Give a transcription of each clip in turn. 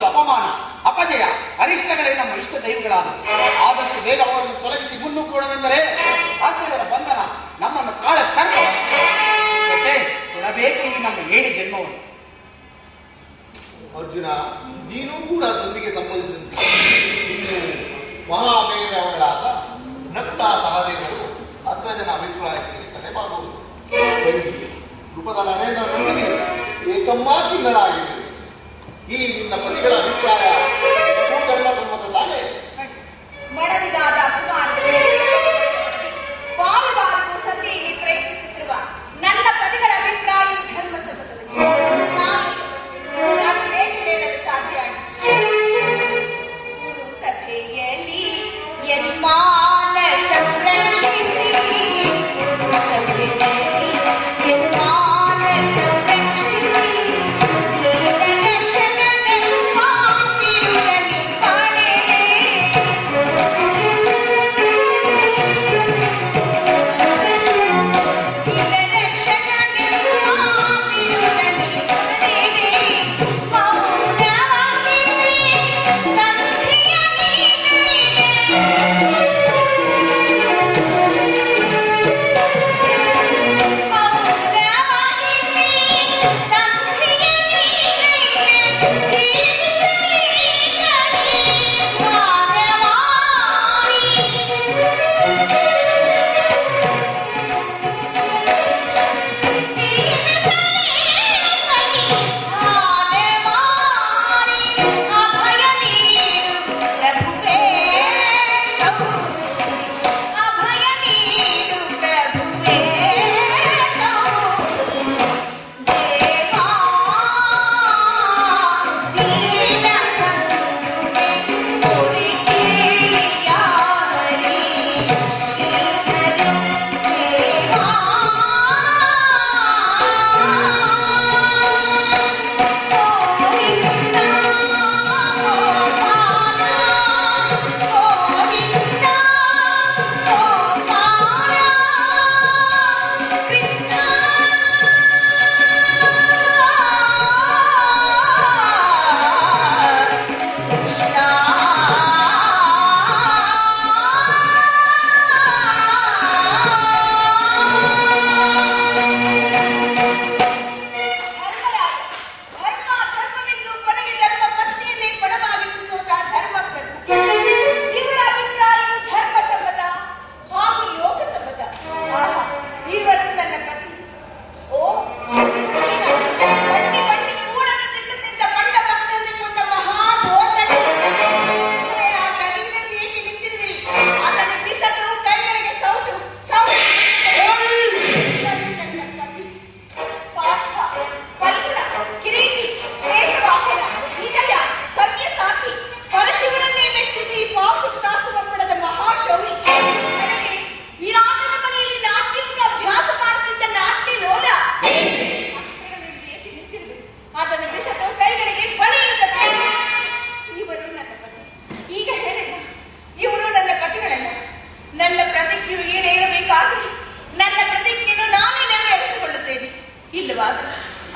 ಅಪಮಾನ, ಅಪಜಯ, ಅರಿಷ್ಟಗಳೇ ನಮ್ಮ ಇಷ್ಟ ದೈವಗಳಾದ. ಆದಷ್ಟು ಬೇಗ ಅವರನ್ನು ತೊಲಗಿಸಿ ಮುನ್ನುಗ್ಗೋಣವೆಂದರೆ ಆತ್ಮೀಯರ ಬಂಧನ ನಮ್ಮನ್ನು ಕಾಳ ಸರ್ಪ ಸುಡಬೇಕು ಈ ನಮ್ಮ 7 ಜನ್ಮವನ್ನು. ಅರ್ಜುನ, ನೀನು ಕೂಡ ತಂದೆಗೆ ಸಂಬಂಧಿಸಿದಂತೆ ಇನ್ನು ಮಹಾಮೇಧವಗಳಾದ ನತ್ತ ಸಹದೇವರು ಅಗ್ರಜನ ಅಭಿಪ್ರಾಯಕ್ಕೆ ತಲೆಬಾಗುವುದು. ರೂಪದ ನರೇಂದ್ರ ನಂದಿನಿ ಏಕಮ್ಮ ತಿಂಗಳಾಗಿದೆ. ಈ ನಿನ್ನ ಪತಿಗಳ ಅಭಿಪ್ರಾಯ ಧರ್ಮ ಸಮ್ಮತ ತಾನೇ? ಮಡದಿದಾದ ಅಭಿಮಾನಗಳು ಬಾರು ಬಾರು ಸಂಧಿಯಲ್ಲಿ ಪ್ರಯತ್ನಿಸುತ್ತಿರುವ ನನ್ನ ಪತಿಗಳ ಅಭಿಪ್ರಾಯ ಧರ್ಮ ಸಮ್ಮತವಿದೆ. ನಾನು ಹೇಗೆ ಹೇಳಲು ಸಾಧ್ಯ? ಸಭೆಯಲ್ಲಿ ಯನ್ಮಾನ ಸಂರಕ್ಷಿಸಿ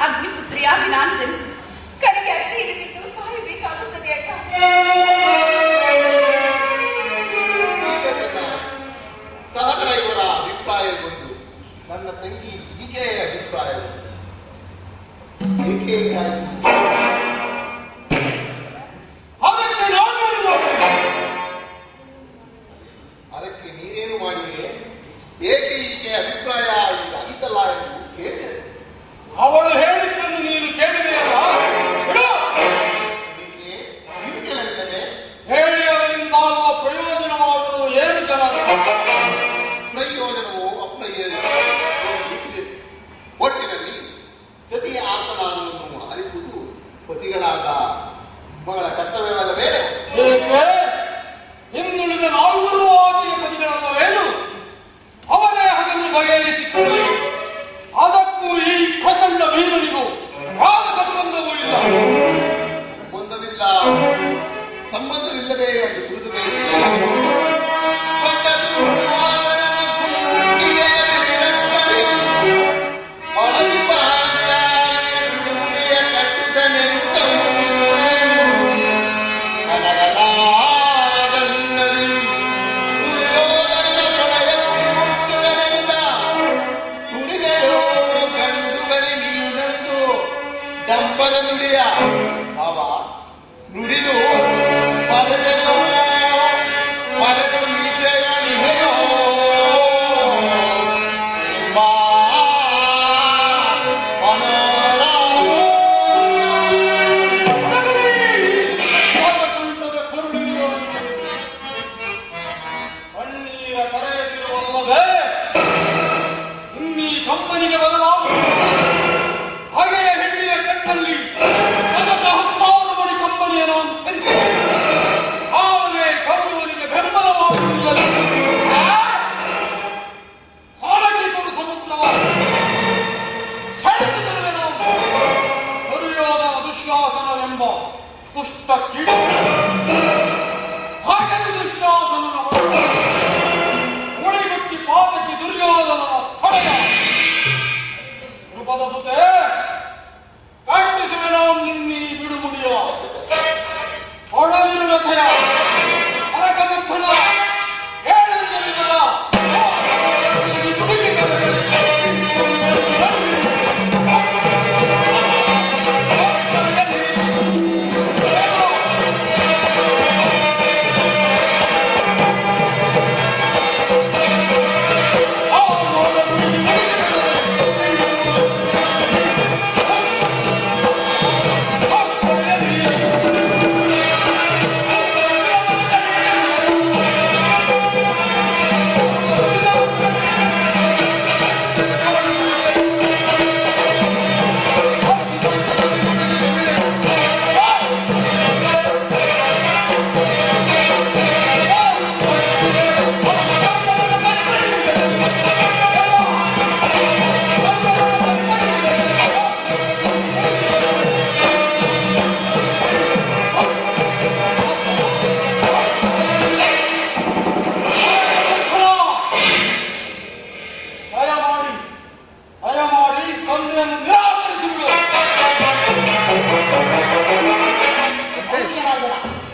ಅಗ್ನಿಪುತ್ರಿಯಾಗಿ ನಾನು ಜನಿಸಿ ಕಡೆಗೆ ಅಗ್ನಿಯಲ್ಲಿ ಬಿದ್ದು ಸಾಯಬೇಕಾಗುತ್ತದೆ ಅಕ್ಕ. ಸಹೋದರ ಇವರ ಅಭಿಪ್ರಾಯಗೊಂಡು ನನ್ನ ತಂಗಿ ಈಕೆಯ ಅಭಿಪ್ರಾಯ ಅದಕ್ಕೆ ನೀನೇನು ಮಾಡಿಯೇ? ಏಕೆ ಈಕೆಯ ಅಭಿಪ್ರಾಯ ಆಗಿತ್ತಲ್ಲ ಎಂದು ಕೇಳಿದೆ. ಅವಳು ಹೇಳಿದ್ದನ್ನು ನೀನು ಕೇಳಿದೆಯಲ್ಲ? ಹೇಳಿ ಅವರಿಂದಾಗುವ ಪ್ರಯೋಜನವಾದರೂ ಏನು ಜನ? ಪ್ರಯೋಜನವೋ ಅಪ್ರಯೋಜನವೋ ಒಟ್ಟಿನಲ್ಲಿ ಸತಿಯ ಆತ್ಮನಾದವನ್ನು ಆಲಿಸುವುದು ಪತಿಗಳಾದ ಮಗಳ ಕರ್ತವ್ಯವಲ್ಲವೇ? ಇನ್ನುಳಿದ ನಾಲ್ವರು ಆಕೆಯ ಪತಿಗಳಲ್ಲವೇನು? ಅವರೇ ಅದನ್ನು ಬಗೆಹರಿಸಿಕೊಳ್ಳಿ. ಅದಕ್ಕೂ ಈ ಪ್ರಚಂಡ ಭೀಮನಿಗೂ ಯಾವ ಸಂಬಂಧವೂ ಇಲ್ಲ. ಸಂಬಂಧವಿಲ್ಲದೆ ಒಂದು ಕುರಿತು ಮಾಡುತ್ತೇನೋ ಅಂತ ತಿಳಿಸಿ ಅವನೇ ಕೌರವನಿಗೆ ಬೆಂಬಲವಾಗುವುದಿಲ್ಲ. ಸಾಲಕ್ಕಿಕೊಂಡು ಸಮುದ್ರವ ಸೆಳೆದಿರುವೆನೋ. ದುರ್ಯೋಧನ ದುಶ್ಯಾಸನವೆಂಬ ದುಷ್ಟ ಕೀಟ ಹಾಗೆಂದು ದುಶ್ಯಾಸನನ ಉಳಿಗುಟ್ಟಿ ಪಾದಕ್ಕೆ ದುರ್ಯೋಧನ ತೊಡೆಯ ಕೃಪದ ಸುತೆ ಖಂಡಿಸುವೆನೋ ನಿನ್ನಿ ಬಿಡುಮುಡಿಯ ಹೊಡಲಿರುವೆಯ ಅರಕಮುಖನ ಹೇಳಿದ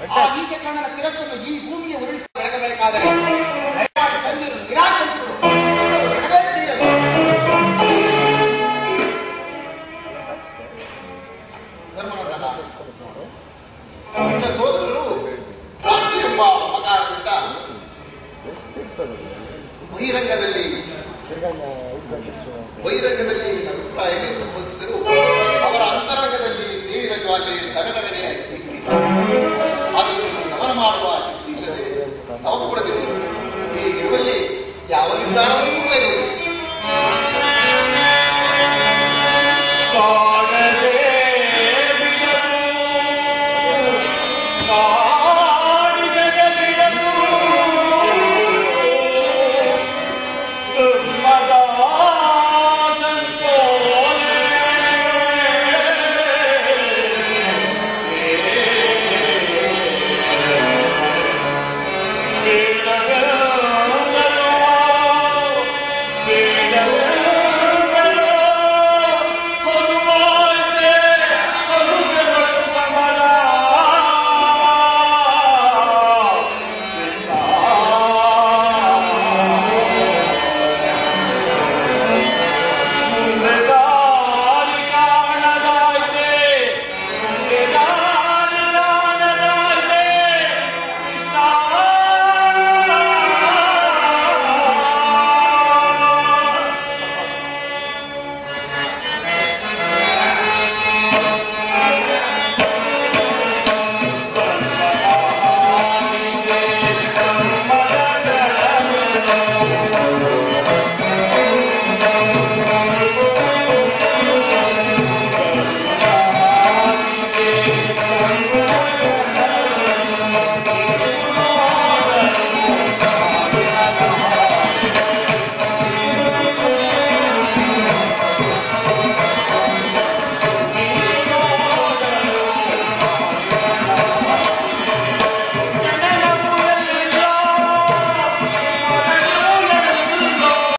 ಆ ಈಕೆ ಕಣ್ಣನ ಶಿರಸ್ಸನ್ನು ಈ ಭೂಮಿಗೆ ಉರುಳಿಸಿ ಬೆಳಗಬೇಕಾದರೆ ದಯಮಾಡಿ ಸಂಧಿಯನ್ನು ನಿರಾಕರಿಸಿಬಿಡು. ಧರ್ಮನಂದನ ನಿನ್ನ ಸೋದರರು ರಾತ್ರಿ ಎಂಬ ಮಮಕಾರದಿಂದ ಬಹಿರಂಗದಲ್ಲಿ ಅಭಿಪ್ರಾಯವನ್ನು ಸಂಬೋಧಿಸಿದರು. ಅವರ ಅಂತರಂಗದಲ್ಲಿ ಸೇರಿದ ಜ್ವಾಲೆ ತಗದಗನೆ